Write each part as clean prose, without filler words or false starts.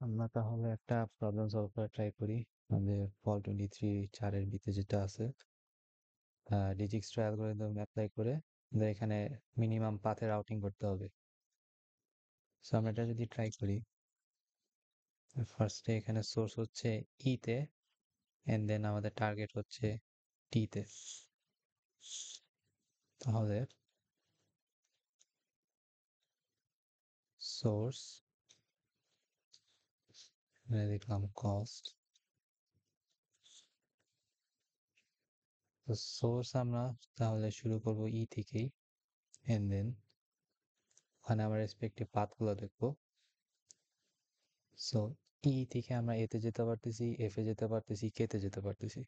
আমরা তাহলে একটা প্রবলেম সলভ করে ট্রাই করি। আমাদের ফল 23 4-এর বিতে যেটা আছে, ডিজিক্সট্রা অ্যালগরিদম অ্যাপ্লাই করে আমাদের এখানে মিনিমাম পাথের রাউটিং করতে হবে। সো আমরা এটা যদি ট্রাই করি, ফার্স্টে এখানে সোর্স হচ্ছে ই তে, এন্ড দেন আমাদের টার্গেট হচ্ছে টি তে। তাহলে সোর্স, লিখলাম কস্ট। তো সোর্স আমরা তাহলে শুরু করব ই থেকেই, এন্ড দেন ওখানে আমরা রেসপেক্টিভ পাথগুলো দেখবো। সো ই থেকে আমরা এতে যেতে পারতেছি, এফ এ যেতে পারতেছি, কে তে যেতে পারতেছি।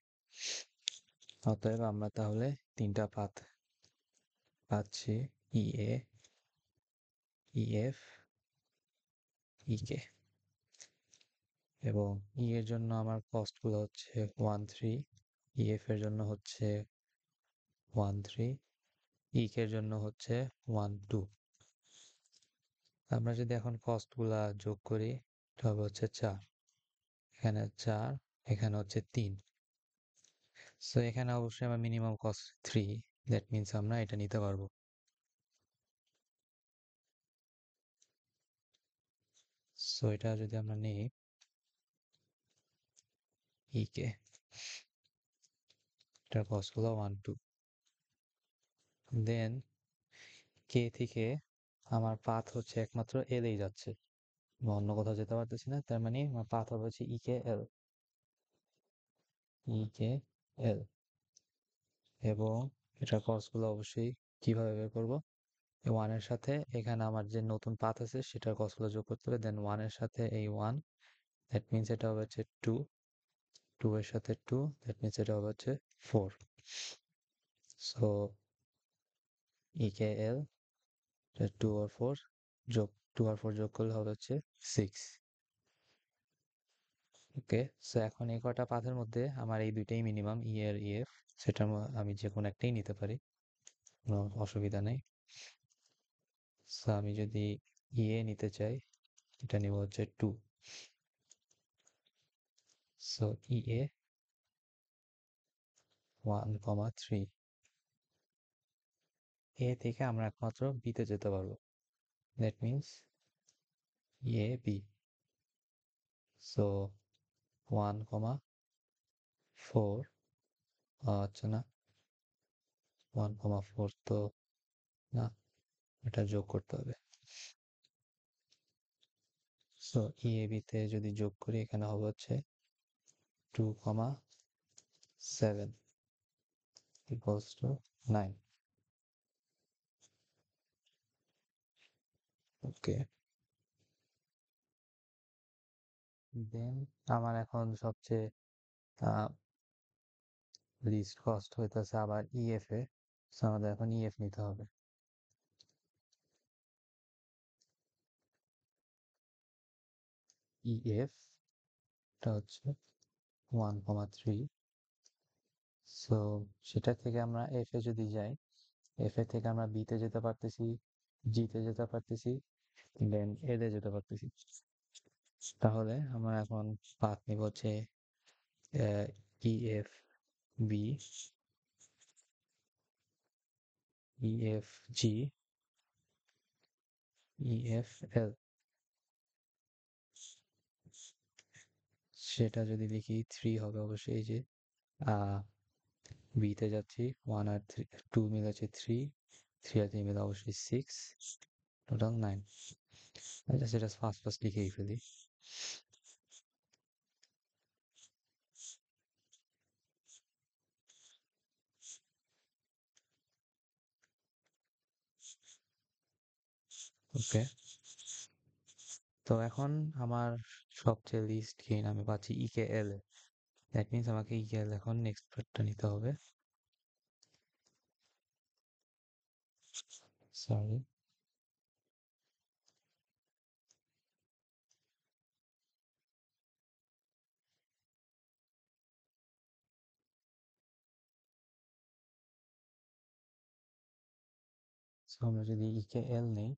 অতএব আমরা তাহলে তিনটা পাথ পাচ্ছি, ই এ, ই এফ, ই কে। এবং ই এর জন্য আমার কস্ট গুলো হচ্ছে 1 3, ই এফ এর জন্য হচ্ছে 1 3, ই কে এর জন্য হচ্ছে 1 2। আমরা যদি এখন কস্ট গুলা যোগ করি, তবে হচ্ছে 4, এখানে 4, এখানে হচ্ছে 3। সো এখানে অবশ্যই আমার মিনিমাম কস্ট 3, দ্যাট মিনস আমরা এটা নিতে পারবো। সো এটা যদি আমরা নিই ই কে, এটার কস্ট হলো 1 2। দেন কে থেকে আমার পাথ হচ্ছে একমাত্র এল এই যাচ্ছে, আমি অন্য কোথাও যেতে পারতেছি না। তার মানে আমার পাথ হবে হচ্ছে ই কে এল, ই কে এল। এবং এটার কস্ট গুলো অবশ্যই কিভাবে বের করবো, ওয়ান এর সাথে এখানে আমার যে নতুন পাথ আছে সেটার কস্ট গুলো যোগ করতে হবে। দেন ওয়ান এর সাথে এই ওয়ান, দ্যাট মিনস এটা হবে হচ্ছে 2, 2 এর সাথে 2, দ্যাট মিনস এটা হবে হচ্ছে 4। সো ই কে এল 2 আর 4 যোগ, 2 আর 4 যোগ করলে হবে হচ্ছে 6। ওকে, সো এখন এই কটা পাথের মধ্যে আমার এই দুইটাই মিনিমাম, ই আর ই এফ। সেটার আমি যে কোনো একটাই নিতে পারি, কোনো অসুবিধা নেই। সো আমি যদি ই এ নিতে চাই, এটা নিব হচ্ছে 2। সো ই এ 1,3। এ থেকে আমরা একমাত্র বিতে যেতে পারবো, that means E A B. So 1,4, আচ্ছা না, 1,4 তো না, এটা যোগ করতে হবে। সো ই এ বি তে যদি যোগ করি, এখানে হবে হচ্ছে 2,7 equals to 9। ওকে, দেন আমার এখন সবচেয়ে লিস্ট কস্ট হইতেছে আবার ইএফ এ। সো আমাদের এখন ইএফ নিতে হবে। ইএফ টা হচ্ছে 1,3। সো সেটা থেকে আমরা এফ এ যদি যাই, এফ এ থেকে আমরা বি তে যেতে পারতেছি, জি তে যেতে পারতেছি, দেন এ তে যেতে পারতেছি। তাহলে আমরা এখন পাথ নিব হচ্ছে ইএফ বি, ইএফ জি, ইএফ এল। সেটা যদি লিখি 3 হবে অবশ্যই। এই যে বি তে যাচ্ছি, 1 আর 2 মিলে হচ্ছে 3, 3 আর 3 মিলে অবশ্যই 6, টোটাল 9। আচ্ছা, সেটা ফার্স্ট ফার্স্ট লিখেই ফেলি। ওকে, তো এখন আমার সবচেয়ে লিস্ট গেইন আমি পাচ্ছি ইকে এল এ। দ্যাট মিনস আমাকে ইকে এল এখন নেক্সট পার্টটা নিতে হবে। সরি, সো আমরা যদি ইকে এল নেই,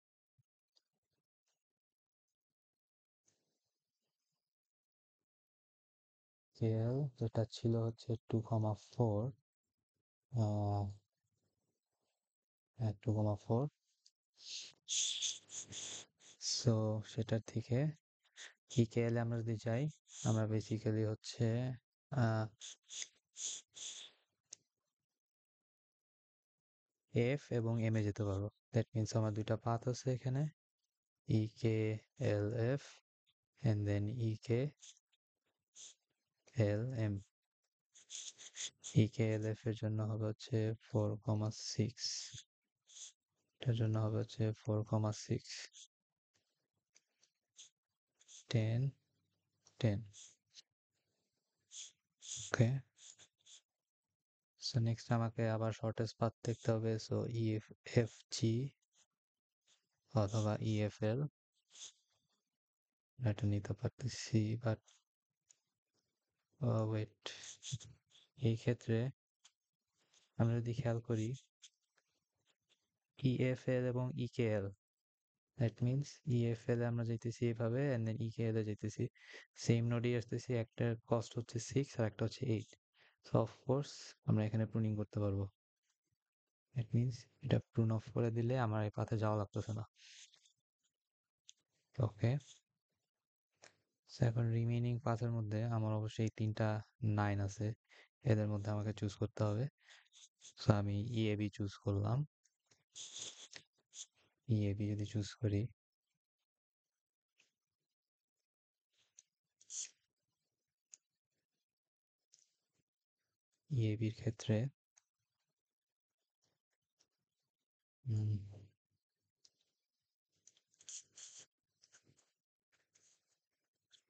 স্কেল যেটা ছিল হচ্ছে 2,4, 2,4, সো সেটার থেকে ইকেএল আমরা যদি যাই, আমরা বেসিক্যালি হচ্ছে এফ এবং এম এ যেতে পারবো। দ্যাট মিনস আমার দুইটা পাথ আছে এখানে, E K L F and then E K L M. E K L F এর জন্য হবে হচ্ছে 4,6, এটার জন্য হবে হচ্ছে 4,6, 10, 10। ওকে, সো নেক্সট আমাকে আবার শর্টেস্ট পাথ দেখতে হবে। সো ইএফ এফ জি অথবা ইএফএল, এটা নিতে পারতেছি, বাট ওয়েট, এই ক্ষেত্রে আমরা যদি খেয়াল করি ইএফএল এবং ইকেএল, দ্যাট মিনস ইএফএল আমরা যাইতেছি এইভাবে এন্ড দেন ইকেএল এ যাইতেছি, সেম নোডই আসতেছি, একটার কস্ট হচ্ছে 6 আর একটা হচ্ছে 8। সো অফকোর্স আমরা এখানে প্রুনিং করতে পারবো। দ্যাট মিনস এটা প্রুন অফ করে দিলে আমার এই পাথে যাওয়া লাগতেছে না। ওকে, এখন রিমেইনিং পাথের মধ্যে আমার অবশ্যই 3টা 9 আছে, এদের মধ্যে আমাকে চুজ করতে হবে। সো আমি ইএবি চুজ করলাম। ইএবি যদি চুজ করি, ইএবির ক্ষেত্রে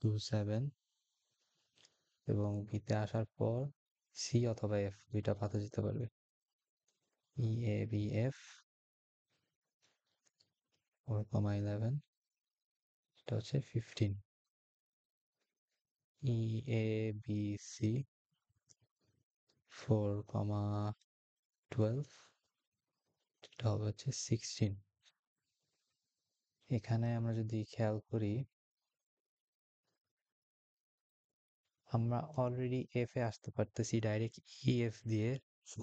2, 7 এবং বিতে আসার পর সি অথবা এফ দুইটা পাথে যেতে পারবে। ইএবিএফ 4,11, এটা হচ্ছে 15। ইএবিসি 4,12, এটা হবে হচ্ছে 16। এখানে আমরা যদি খেয়াল করি, আমরা অলরেডি এফ এ আসতে পারতেছি ডাইরেক্ট ইএফ দিয়ে,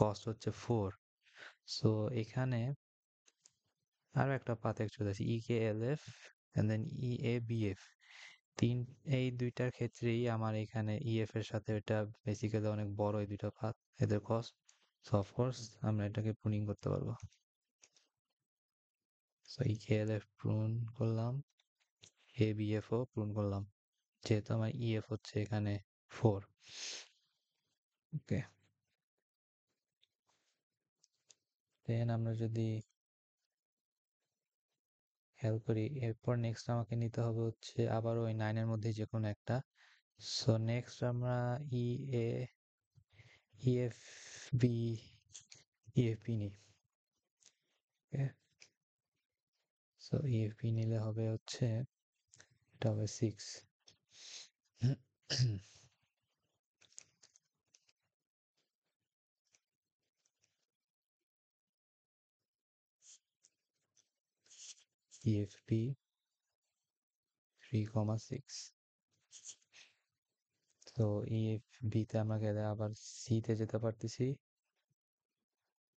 কস্ট হচ্ছে 4। সো এখানে আরো একটা পাথ চলে আসে, ইকেএলএফ এন্ড দেন ইএবিএফ। এই দুইটার ক্ষেত্রেই আমার এখানে ইএফ এর সাথে এটা বেসিক্যালি অনেক বড়, এই দুইটা পাথ, এদের কস্ট। সো অফকোর্স আমরা এটাকে প্রুনিং করতে পারবো। সো ইকেএলএফ প্রুন করলাম, এবিএফ ও প্রুন করলাম, যেহেতু আমার ইএফ হচ্ছে এখানে 4। ওকে, দেন আমরা যদি খেয়াল করি, এরপর নেক্সট আমাকে নিতে হবে হচ্ছে আবার ওই 9 এর মধ্যে যে কোনো একটা। সো নেক্সট আমরা ই এ ইএফ বি ইএফপি নিই। সো ইএফপি নিলে হবে হচ্ছে, এটা হবে 6। ইএফপি 3,6। তো ইএফবি তে আমরা গেলে আবার সি তে যেতে পারতেছি,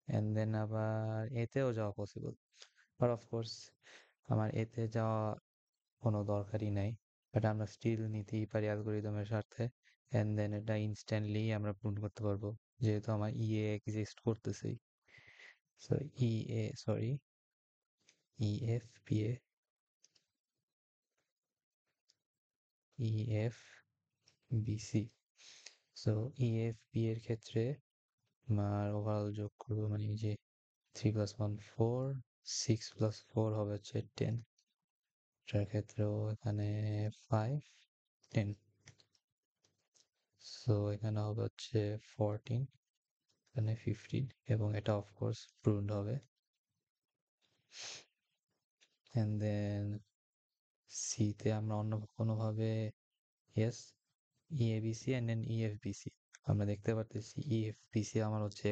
এন্ড দেন আবার এতেও যাওয়া পসিবল, বাট অফকোর্স আমার এতে যাওয়া কোনো দরকারই নাই, বাট আমরা স্টিল নিতেই পারি অ্যালগোরিদমের স্বার্থে। এন্ড দেন এটা ইনস্ট্যান্টলি আমরা প্রুন করতে পারবো, যেহেতু আমার ইএ এক্সিস্ট করতেছেই। সো ইএ সরি ইএফপিএ ইএফবিসি। সো ইএফবি এর ক্ষেত্রে আমার ওভারঅল যোগ করবো, মানে এই যে 3+1 4, 6+4 হবে হচ্ছে 10, এটার ক্ষেত্রেও এখানে 5, 10। সো এখানে হবে হচ্ছে 14, এখানে 15, এবং এটা অফকোর্স প্রুনড হবে। এন্ড দেন সি তে আমরা অন্য কোনোভাবে, ইয়েস, ইএবিসি এন্ড দেন ইএফবিসি। আমরা দেখতে পারতেছি ইএফবিসি আমার হচ্ছে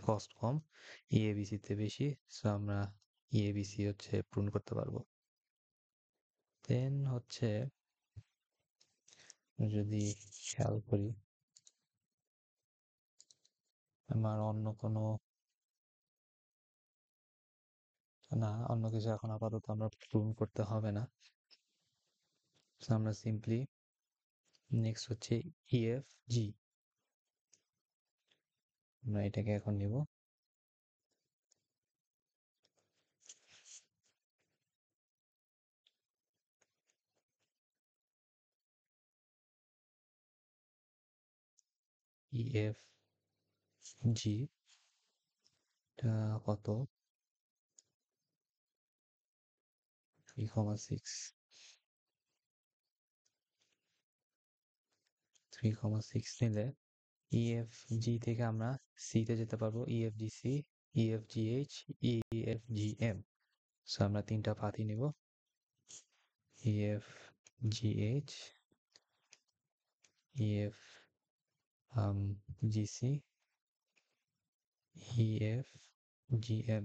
কস্ট কম, ইএবিসি তে বেশি, সো আমরা ইএবিসি হচ্ছে প্রুন করতে পারবো। দেন হচ্ছে যদি খেয়াল করি, আমার অন্য কোনো, না অন্য কিছু এখন আপাতত আমরা পূরণ করতে হবে না। So আমরা সিম্পলি নেক্সট হচ্ছে ইএফ জি, আমরা এটাকে এখন নিব ইএফ জি, এটা কত, 3,6, 3,6 নিলে ইএফ জি থেকে আমরা সি তে যেতে পারবো, E F G C, E F G H, E F G M. So আমরা তিনটা পাথই নিব, E F G H, E F G C, E F G M.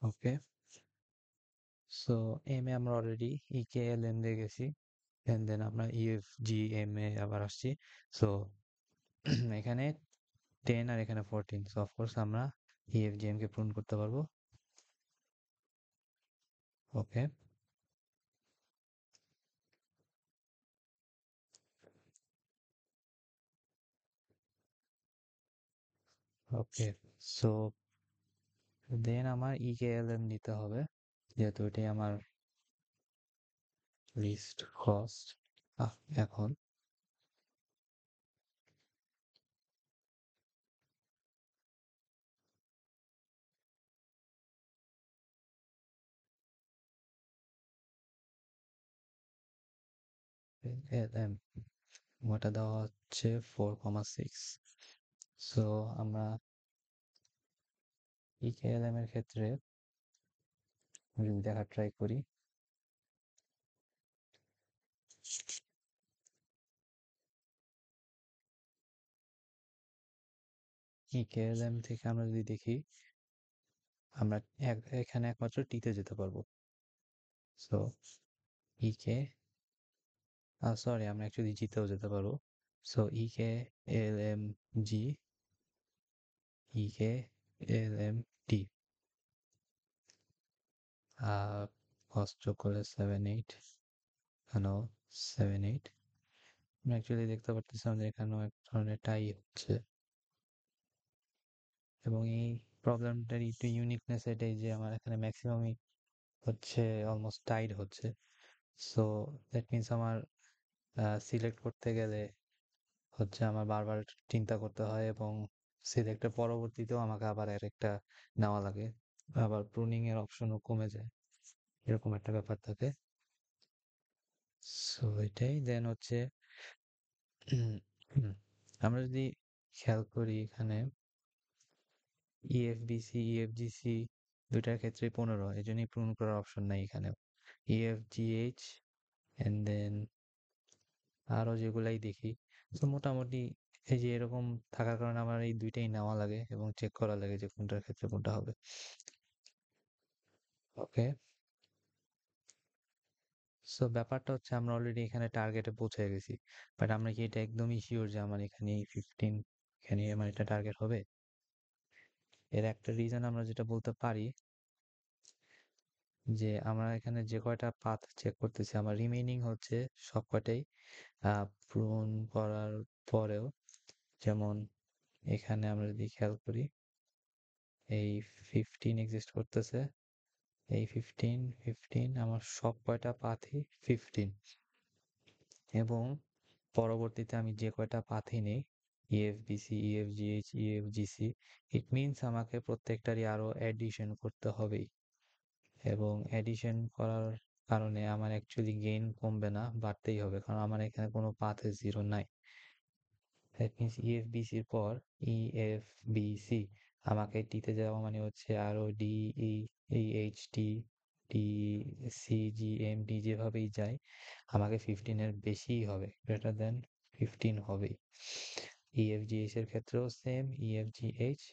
Okay, so M এ আমরা অলরেডি ই কে এল এম দিয়ে গেছি, and then আমরা ইএফ জি এম এ আবার আসছি। সো এখানে 10 আর এখানে 14, সো অফকোর্স আমরা ইএফ জি এম কে পূরণ করতে পারবো। ওকে, ওকে, সো দেন আমার ই কে এল এম নিতে হবে, যেহেতু এটাই আমার লিস্ট কস্ট। এখন এল এম ওটা দেওয়া হচ্ছে 4,6। সো আমরা ই কে এল এম এর ক্ষেত্রে যদি দেখা ট্রাই করি, ই কে এল এম থেকে আমরা যদি দেখি, আমরা এখানে একমাত্র টিতে যেতে পারবো। সো ই কে, সরি, আমরা অ্যাকচুয়ালি জিতেও যেতে পারবো। সো ই কে এল এম জি, ই কে এল এম টি, কস্ট যোগ করলে 7-8, এখানেও 7-8। আমরা অ্যাকচুয়ালি দেখতে পারতেছিলাম যে এখানেও এক ধরনের টাই হচ্ছে, এবং এই প্রবলেমটার একটু ইউনিকনেস এটাই যে আমার এখানে ম্যাক্সিমামই হচ্ছে অলমোস্ট টাইড হচ্ছে। সো দ্যাট মিনস আমার সিলেক্ট করতে গেলে হচ্ছে আমার বারবার চিন্তা করতে হয়, এবং সিলেক্টের পরবর্তীতেও আমাকে আবার আরেকটা নেওয়া লাগে, আবার প্রুনিং এর অপশনও কমে যায়, এরকম একটা ব্যাপার থাকে। সো এটাই দেন হচ্ছে আমরা যদি খেয়াল করি এখানে ইএফবিসি, ইএফজিসি দুইটার ক্ষেত্রে 15, এই জন্যই পূরণ করার অপশন নাই এখানে। ইএফজিএইচ এন্ড দেন আরো যেগুলাই দেখি, তো মোটামুটি এই যে এরকম থাকার কারণে আমার এই দুইটাই নেওয়া লাগে এবং চেক করা লাগে যে কোনটার ক্ষেত্রে কোনটা হবে। ওকে, সো ব্যাপারটা হচ্ছে আমরা অলরেডি এখানে টার্গেটে পৌঁছে গেছি, বাট আমরা কি এটা একদমই শিওর যে আমার এখানে এই 15, এখানে আমার এটা টার্গেট হবে? এর একটা রিজন আমরা যেটা বলতে পারি, যে আমরা এখানে যে কয়টা পাথ চেক করতেছি আমার রিমেইনিং হচ্ছে সব কয়টাই পূরণ করার পরেও, যেমন এখানে আমরা যদি খেয়াল করি এই 15 এক্সিস্ট করতেছে, এই 15 আমার সব কয়টা পাথই 15, এবং পরবর্তীতে আমি যে কয়টা পাথই নেই ইএফবিসি, ইএফজিএইচ, ইএফজিসি, ইট মিনস আমাকে প্রত্যেকটারই আরো এডিশন করতে হবেই, এবং এডিশন করার কারণে আমার অ্যাকচুয়ালি গেইন কমবে না, বাড়তেই হবে, কারণ আমার এখানে কোনো পাথে জিরো নাই। দ্যাট মিনস ইএফবিসির পর ইএফবিসি আমাকে টিতে যাওয়া মানে হচ্ছে আরো D, E, H T, D C G M D যেভাবেই যায় আমাকে 15 এর বেশিই হবে, গ্রেটার দেন 15 হবেই। EFGH এর ক্ষেত্রেও সেম, EFGH,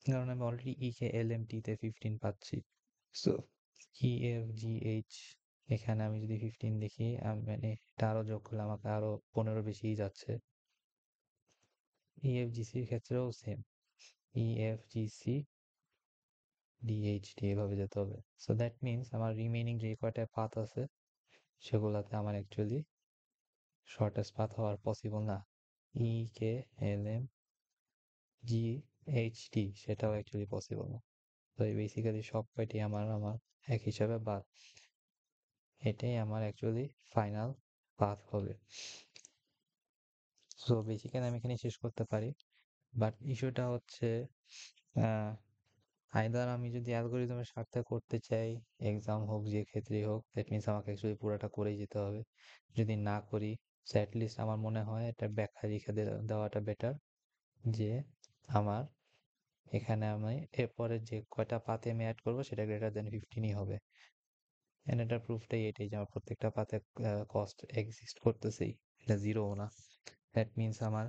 কারণ আমি অলরেডি কে এল এম টি তে 15 পাচ্ছি। সো EFGH এখানে আমি যদি 15 দেখি, মানে এটা আরো যোগ করলে আমাকে আরো 15 বেশিই যাচ্ছে। EFGC এর ক্ষেত্রেও সেম, EFGC DHD এভাবে যেতে হবে। সো দ্যাট মিনস আমার রিমেইনিং যে কয়টা পাথ আছে সেগুলাতে আমার অ্যাকচুয়ালি শর্টেস্ট পাথ হওয়ার পসিবল না। EKLMGHD সেটাও অ্যাকচুয়ালি পসিবল না। তো এই বেসিক্যালি সব কয়টি আমার আমার এক হিসাবে বাদ। এটাই আমার অ্যাকচুয়ালি ফাইনাল পাথ হবে। সো বেসিক্যালি আমি এখানে শেষ করতে পারি, বাট ইস্যুটা হচ্ছে আইদার আমি যদি অ্যালগোরিদমের স্বার্থে করতে চাই, এক্সাম হোক যে ক্ষেত্রেই হোক, দ্যাট মিনস আমাকে অ্যাকচুয়ালি পুরোটা করেই যেতে হবে। যদি না করি, সো অ্যাটলিস্ট আমার মনে হয় এটা ব্যাখ্যা লিখে দেওয়াটা বেটার, যে আমার এখানে আমি এরপরে যে কয়টা পাতে আমি অ্যাড করবো সেটা গ্রেটার দেন 15ই হবে। এন্ড এটার প্রুফটাই এটাই যে আমার প্রত্যেকটা পাতে কস্ট এক্সিস্ট করতেছেই, এটা জিরো না। দ্যাট মিনস আমার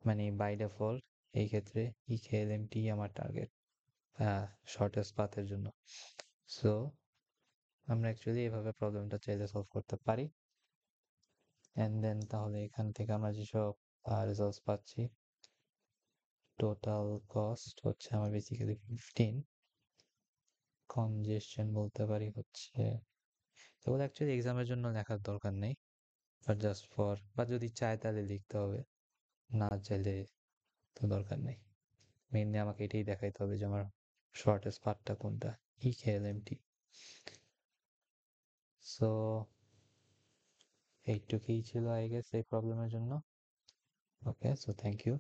মানে বাই ডিফল্ট এই ক্ষেত্রে ইকেএলএমটি আমার টার্গেট শর্টেস্ট পাথের জন্য। সো আমরা অ্যাকচুয়ালি এভাবে প্রবলেমটা চাইলে সলভ করতে পারি। অ্যান্ড দেন তাহলে এখান থেকে আমরা যেসব রেজাল্টস পাচ্ছি, টোটাল কস্ট হচ্ছে আমার বেসিক্যালি 15, কনজেশন বলতে পারি হচ্ছে, এগুলো অ্যাকচুয়ালি এক্সামের জন্য লেখার দরকার নেই, বাট জাস্ট ফর, বা যদি চায় তাহলে লিখতে হবে, না চাইলে তো দরকার নেই। মেইনলি আমাকে এটাই দেখাইতে হবে যে আমার শর্টেস্ট পার্টটা কোনটা, ইকেএলএমটি। সো এইটুকুই ছিল আই গেস এই প্রবলেমের জন্য। ওকে, সো থ্যাংক ইউ।